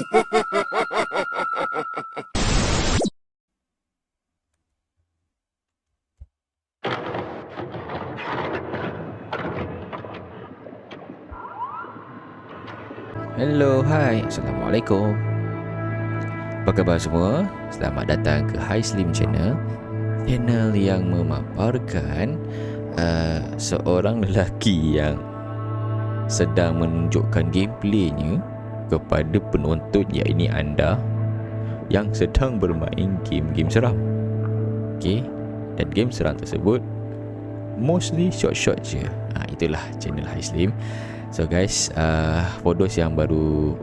Hello, hai, Assalamualaikum. Apa khabar semua? Selamat datang ke High Slim Channel, channel yang memaparkan seorang lelaki yang sedang menunjukkan gameplaynya kepada penonton, iaitu anda yang sedang bermain game-game seram. Okay, dan game seram tersebut mostly short-short je. Itulah channel High Slim. So guys, for those yang baru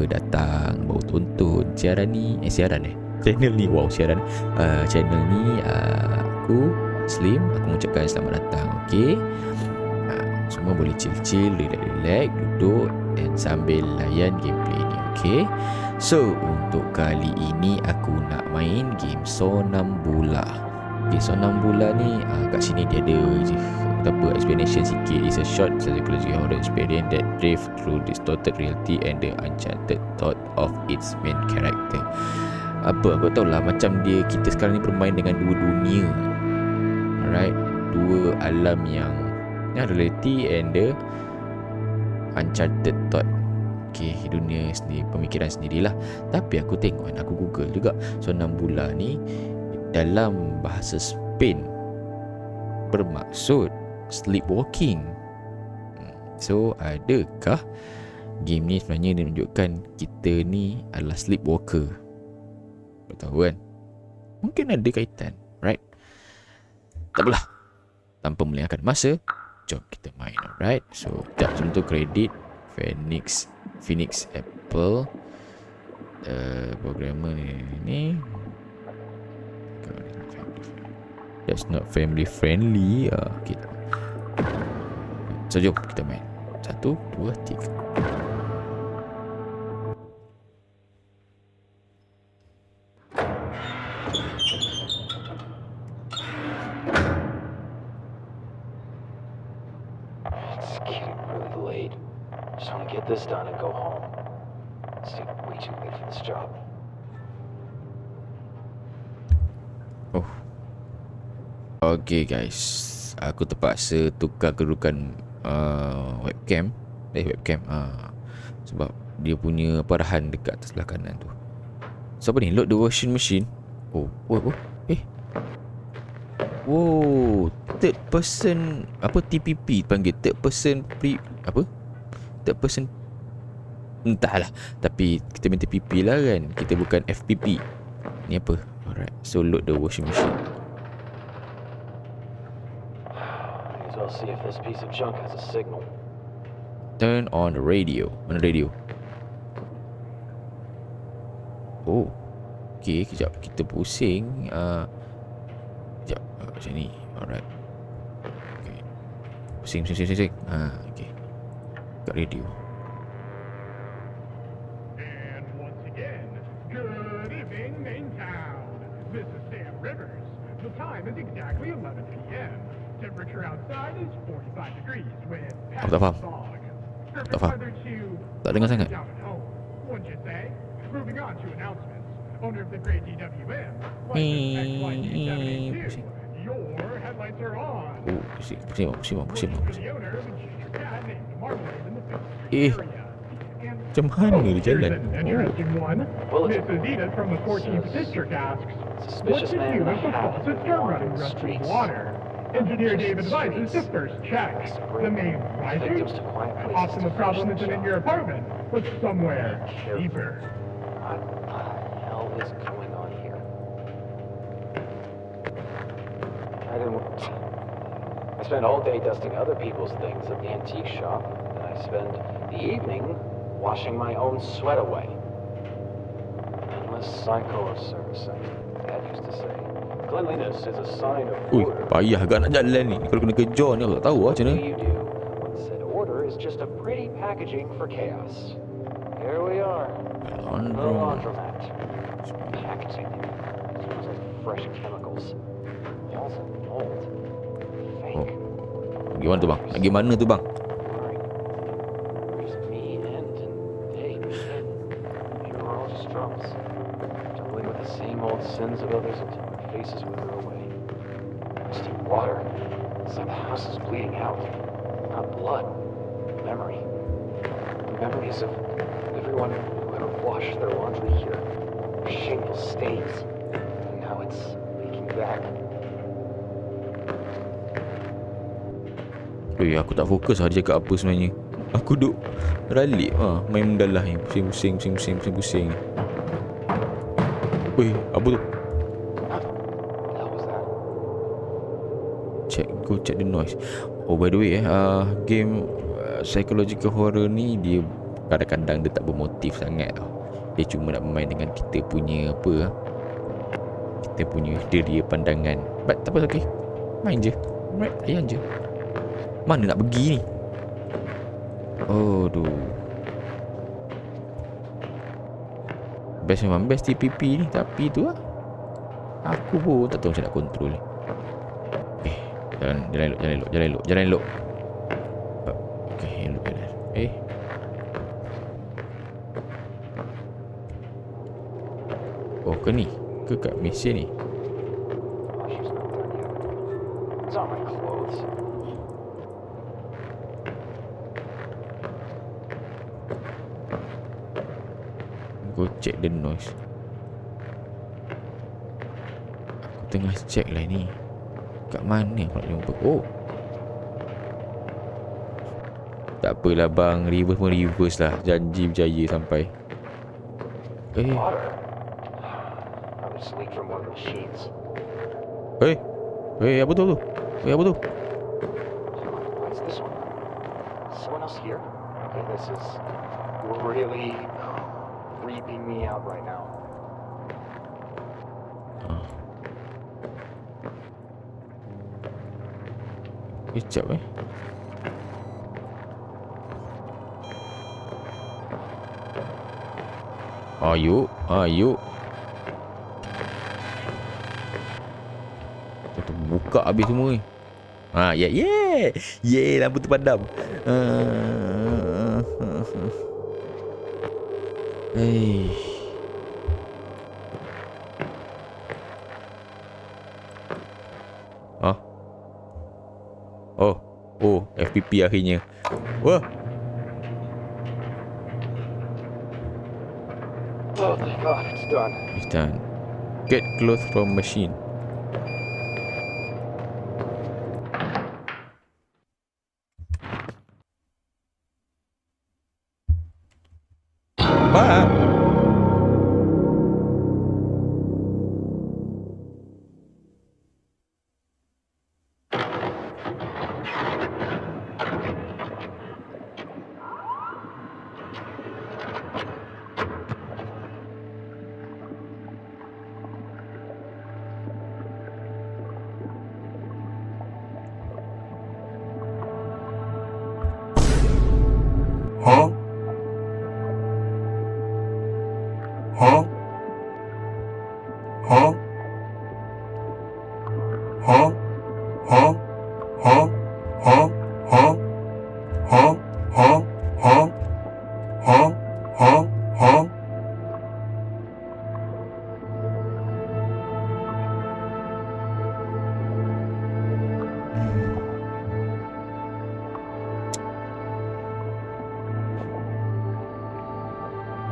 datang, baru tonton siaran ni, channel ni, channel ni, aku Slim, aku mengucapkan selamat datang. Okay, semua boleh chill-chill, relax, duduk dan sambil layan gameplay ni. Okay, so untuk kali ini aku nak main game Sonambula. Okay, Sonambula ni kat sini dia ada je explanation sikit. It's a short psychological horror experience that drift through distorted reality and the uncharted thought of its main character. Aku tahu lah, macam kita sekarang ni bermain dengan dua dunia, alright, dua alam yang reality and the uncharted thought. Okay, dunia sendiri, pemikiran sendirilah. Tapi aku tengok, aku google juga, Sonambula ni dalam bahasa Spain bermaksud sleepwalking. So adakah game ni sebenarnya dia menunjukkan kita ni adalah sleepwalker? Tak tahu kan, mungkin ada kaitan, right? Tak apalah, tanpa melengahkan masa, jom kita main. Alright, so sebelum tu kredit Phoenix Apple, programmer ni that's not family friendly. Okay, so jom kita main. 1, 2, 3. It's getting really late. Just want to get this done and go home. It's way too late for this job. Oh, okay guys, aku terpaksa tukar kedudukan webcam sebab dia punya parahan dekat atas sebelah kanan tu. So apa ni, load the washing machine. Third person, TPP panggil, third person entahlah, tapi kita minta TPP lah kan, kita bukan FPP. Ni apa? Alright, so load the washing machine. I'll see if this piece of junk has a signal. Turn on the radio. Mana radio? Oh, okay, kejap, kita pusing. Kejap, macam ni. Alright, okay. Pusing. Okay, kat radio. And once again, good evening, main town. This is Sam Rivers. The time is exactly 11 p.m. Temperature outside is 45 degrees with Aku tak faham. fog. Tak faham. Tak dengar sangat. Down at home, wouldn't you say? Moving on to announcements. Owner of the Great DWM. Pusing. Your headlights are on. Oh, pusing. For the owner of a ginger cat named Marmalade in the Eh, Philippines area. And macam mana dia here's jalan? an interesting one. Well, it's Mrs. Edith from the 14th District asks, what Suspicious to man do in a if the hat faucet start running wandering the rusty streets. water? Engineer David advises to first check. The main Victims rising? to quiet places Often to the problem finish isn't the in job. your apartment, but somewhere deeper. What the hell is going on here? I spend all day dusting other people's things at the antique shop, and I spend the evening washing my own sweat away. Endless cycle of servicing. Dad used to say, cleanliness is a sign of Ui, order. payah agak nak jalan ni. Kalau kena kejar ni aku tak tahu lah macam What mana. do you do when said order is just a pretty packaging for chaos? Here we are. The laundromat. Packaging. Smells like fresh chemicals. Walls of mold. Fake. Pergi mana tu bang? Pergi mana tu bang? Alright. There's me and Dave and comes, dealing with the same old sins of others until their faces wither away. Just in water. It's like the house is bleeding out. Not blood. Memory. Memories of everyone who ever washed their laundry here. Shameful stains. And now it's leaking back. Aku tak fokus lah dia cakap apa sebenarnya. Aku duk ralik main mendalah ni. Pusing-pusing. Weh, apa tu? What the hell was that? Go check the noise. Oh, by the way game psychological horror ni dia kadang-kadang dia tak bermotif sangat tau. Dia cuma nak bermain dengan kita punya kita punya deria pandangan. But tak apa, okay. Main je. Right, layan je. Mana nak pergi ni? Oh, best memang best TPP ni. Tapi tu lah, aku pun tak tahu macam nak control ni. Jalan elok. Okay, elok jalan. Oh, ke ni? Ke kat mesin ni? Oh, she's not done yet. It's on my clothes. Go check the noise. Aku tengah check lah ni. Kat mana aku nak jumpa? Oh, tak apalah bang. Reverse pun reverse lah. Janji berjaya sampai. Water. Probably leaked from one of the sheets. Apa tu? Apa tu? Why is this one? Is someone else here? Okay, this is really creeping me out right now. Kejap Ayuk. Kita buka habis semua ni. Lampu tu padam. FPP akhirnya. Wah. Oh, thank God, it's done. It's done. Get clothes from machine. Apa?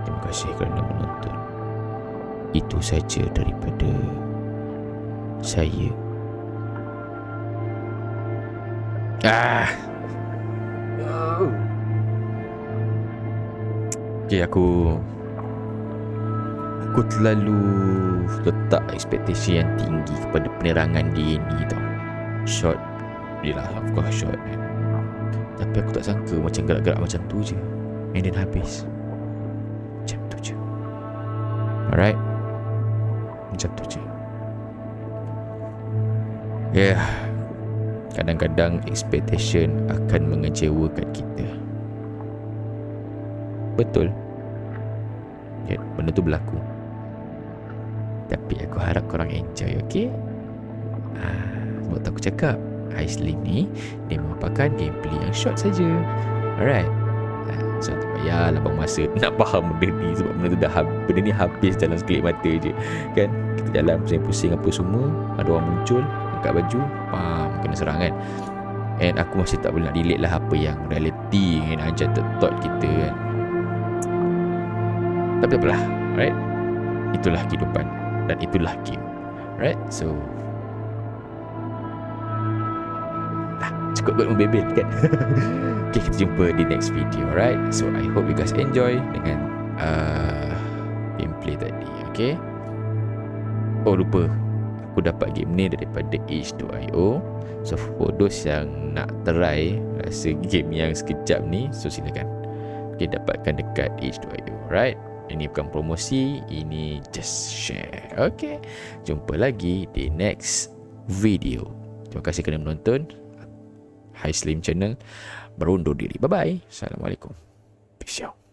Terima kasih kerana menonton. Itu saja daripada saya. Okay, aku terlalu letak ekspektasi yang tinggi kepada penerangan dia ni tau. Shot, yelah, of course shot kan. Tapi aku tak sangka macam gerak-gerak macam tu je, and then habis macam tu je. Alright, macam tu je. Kadang-kadang expectation akan mengecewakan kita. Betul, benda tu berlaku. Tapi aku harap korang enjoy, okay? Sebab tu aku cakap iSlim ni dia merupakan gameplay yang short saja. Alright, So tak payahlah bang masa nak faham benda ni, sebab benda ni habis dalam sekelip mata je kan. Kita jalan pusing-pusing apa semua, ada orang muncul angkat baju, pam, kena serang kan. And aku masih tak boleh nak relate lah apa yang reality dengan uncharted thought kita kan. Tapi apalah, right? Itulah kehidupan dan itulah game, right? So cukup buat membebel kan. Okay, kita jumpa di next video, right? So I hope you guys enjoy dengan gameplay tadi. Okay. Oh lupa, aku dapat game ni daripada itch.io. So for those yang nak try rasa game yang sekejap ni, so silakan. Okay, dapatkan dekat itch.io, right? Ini bukan promosi, ini just share. Okay, jumpa lagi di next video. Terima kasih kerana menonton. Hi Slim Channel berundur diri. Bye bye. Assalamualaikum. Peace out.